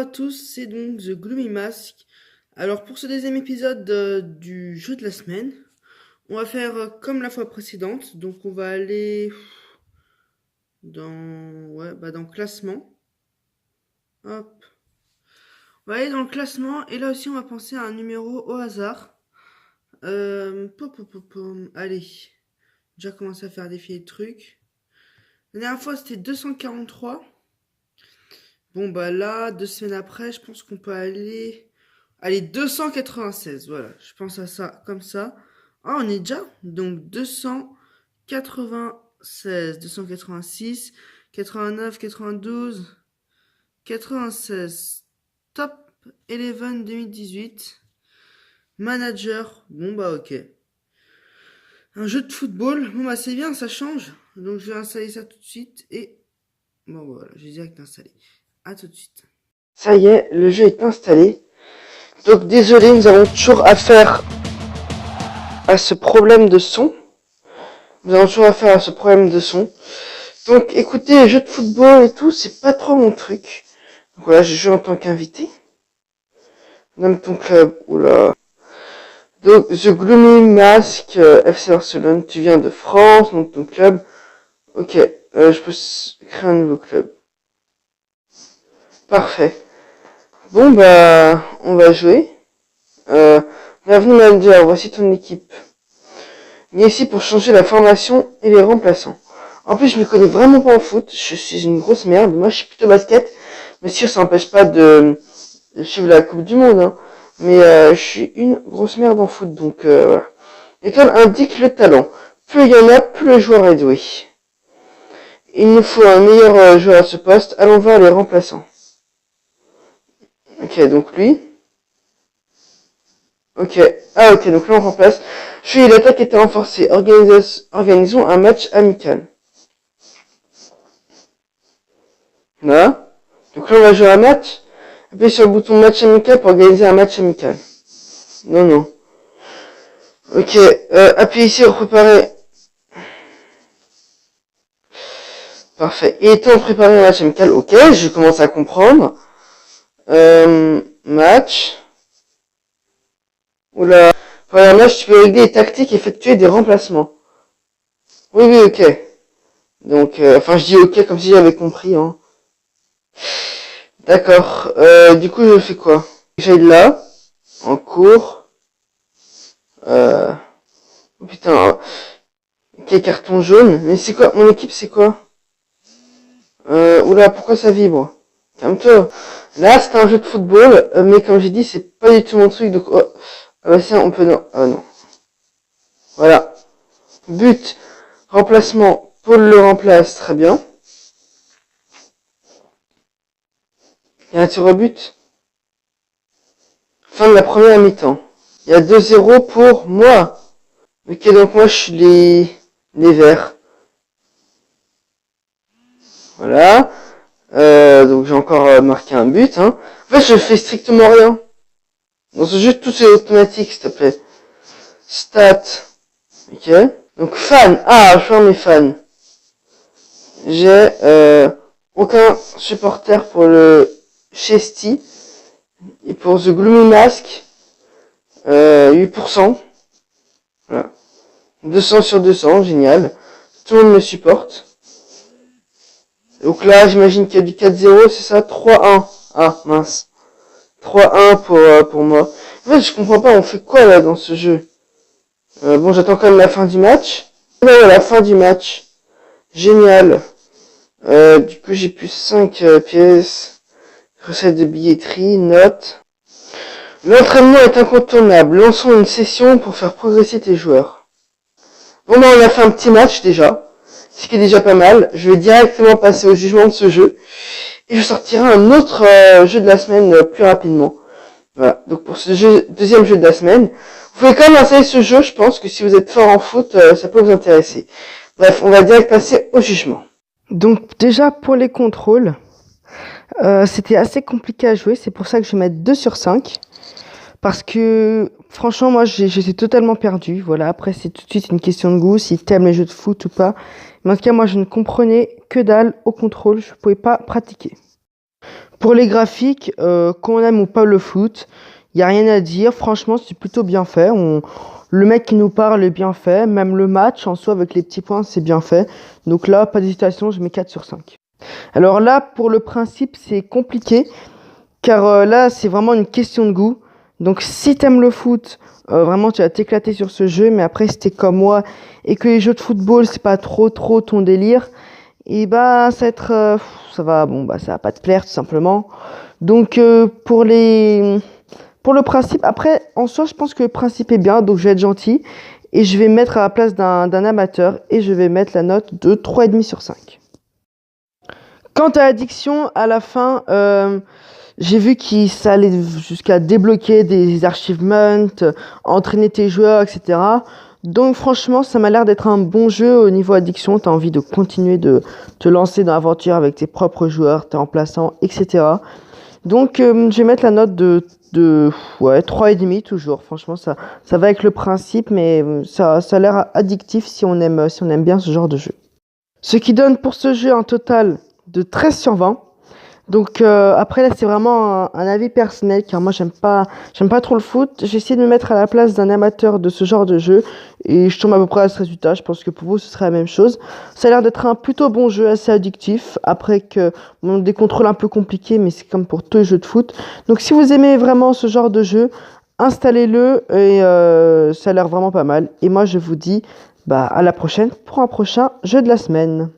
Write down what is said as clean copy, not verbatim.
à tous, c'est donc The Gloomy Mask. Alors pour ce deuxième épisode du jeu de la semaine, on va faire comme la fois précédente. Donc on va aller dans classement. Hop. On va aller dans le classement et là aussi on va penser à un numéro au hasard. Allez, déjà commencé à faire défiler le truc. La dernière fois c'était 243. Bon bah là, 2 semaines après, je pense qu'on peut aller 296, voilà, je pense à ça comme ça. Ah, on est déjà, donc 296, 286, 89, 92, 96. Top 11 2018. Manager, bon bah ok. Un jeu de football, bon bah c'est bien, ça change. Donc je vais installer ça tout de suite et bon voilà, j'ai direct installé. À tout de suite. Ça y est, le jeu est installé. Donc désolé, nous avons toujours affaire à ce problème de son. Donc écoutez, les jeux de football et tout, c'est pas trop mon truc. Donc voilà, j'ai joué en tant qu'invité. Nomme ton club, oula. Donc The Gloomy Mask, FC Barcelone, tu viens de France, donc ton club. Ok, je peux créer un nouveau club. Parfait. Bon bah, on va jouer. Bienvenue manager, voici ton équipe. Il est ici pour changer la formation et les remplaçants. En plus, je me connais vraiment pas en foot. Je suis une grosse merde. Moi, je suis plutôt basket. Mais sûr, ça n'empêche pas de suivre la Coupe du Monde, hein. Mais je suis une grosse merde en foot. Donc, voilà. L'étoile indique le talent. Plus il y en a, plus le joueur est doué. Il nous faut un meilleur joueur à ce poste. Allons voir les remplaçants. Ok, donc lui. Ok. Ah, ok, donc là, on remplace. L'attaque était renforcée. Organisons un match amical. Là. Donc là, on va jouer un match. Appuyez sur le bouton match amical pour organiser un match amical. Non. Ok, appuyez ici pour préparer. Parfait. Il est temps de préparer un match amical. Ok, je commence à comprendre. Match. Oula. Pour un match, tu peux régler les tactiques et effectuer des remplacements. Oui, ok. Donc, je dis ok comme si j'avais compris, hein. D'accord. Du coup, je fais quoi? J'aille là, en cours. Oh putain. Ok, carton jaune. Mais c'est quoi? Mon équipe, c'est quoi? Oula, pourquoi ça vibre? Calme-toi. Là, c'est un jeu de football, mais comme j'ai dit, c'est pas du tout mon truc. Donc, oh. Ah bah ça, on peut non. Ah non. Voilà. But. Remplacement. Paul le remplace. Très bien. Il y a un tir au but. Fin de la première mi-temps. Il y a 2-0 pour moi. Ok, donc moi, je suis les verts. Voilà. Donc j'ai encore marqué un but, hein. En fait, je fais strictement rien. Dans ce jeu, tout est automatique, s'il te plaît. Stats. Ok. Donc fan. Ah, je suis mes fans. J'ai aucun supporter pour le Chesty. Et pour The Gloomy Mask, 8%. Voilà. 200 sur 200, génial. Tout le monde me supporte. Donc là, j'imagine qu'il y a du 4-0, c'est ça? 3-1. Ah, mince. 3-1 pour moi. En fait, je comprends pas, on fait quoi là dans ce jeu? Bon, j'attends quand même la fin du match. Voilà, la fin du match. Génial. Du coup, j'ai plus 5 pièces. Recette de billetterie, notes. L'entraînement est incontournable. Lançons une session pour faire progresser tes joueurs. Bon, ben, on a fait un petit match déjà. Ce qui est déjà pas mal. Je vais directement passer au jugement de ce jeu. Et je sortirai un autre jeu de la semaine plus rapidement. Voilà. Donc pour ce deuxième jeu de la semaine, vous pouvez quand même installer ce jeu. Je pense que si vous êtes fort en foot, ça peut vous intéresser. Bref, on va direct passer au jugement. Donc déjà pour les contrôles, c'était assez compliqué à jouer. C'est pour ça que je vais mettre 2 sur 5. Parce que franchement, moi j'étais totalement perdu. Voilà, après c'est tout de suite une question de goût, si t'aimes les jeux de foot ou pas. Mais en tout cas, moi je ne comprenais que dalle au contrôle. Je ne pouvais pas pratiquer. Pour les graphiques, qu'on aime ou pas le foot, il n'y a rien à dire. Franchement, c'est plutôt bien fait. Le mec qui nous parle est bien fait. Même le match, en soi, avec les petits points, c'est bien fait. Donc là, pas d'hésitation, je mets 4 sur 5. Alors là, pour le principe, c'est compliqué. Car là, c'est vraiment une question de goût. Donc si t'aimes le foot, vraiment, tu vas t'éclater sur ce jeu. Mais après, si t'es comme moi et que les jeux de football, c'est pas trop ton délire, et bah, ça va être... ça va pas te plaire, tout simplement. Donc pour le principe, après, en soi, je pense que le principe est bien, donc je vais être gentil. Et je vais mettre à la place d'un amateur, et je vais mettre la note de 3,5 sur 5. Quant à l'addiction, à la fin, j'ai vu que ça allait jusqu'à débloquer des achievements, entraîner tes joueurs, etc. Donc franchement, ça m'a l'air d'être un bon jeu au niveau addiction. Tu as envie de continuer de te lancer dans l'aventure avec tes propres joueurs, tes remplaçants, etc. Donc je vais mettre la note de ouais, 3,5 toujours. Franchement, ça va avec le principe, mais ça a l'air addictif si on aime bien ce genre de jeu. Ce qui donne pour ce jeu un total de 13 sur 20. Donc après là c'est vraiment un avis personnel car moi j'aime pas trop le foot. J'ai essayé de me mettre à la place d'un amateur de ce genre de jeu et je tombe à peu près à ce résultat. Je pense que pour vous ce serait la même chose. Ça a l'air d'être un plutôt bon jeu, assez addictif. Après que des contrôles un peu compliqués, mais c'est comme pour tous les jeux de foot. Donc si vous aimez vraiment ce genre de jeu, installez-le et ça a l'air vraiment pas mal. Et moi je vous dis à la prochaine pour un prochain jeu de la semaine.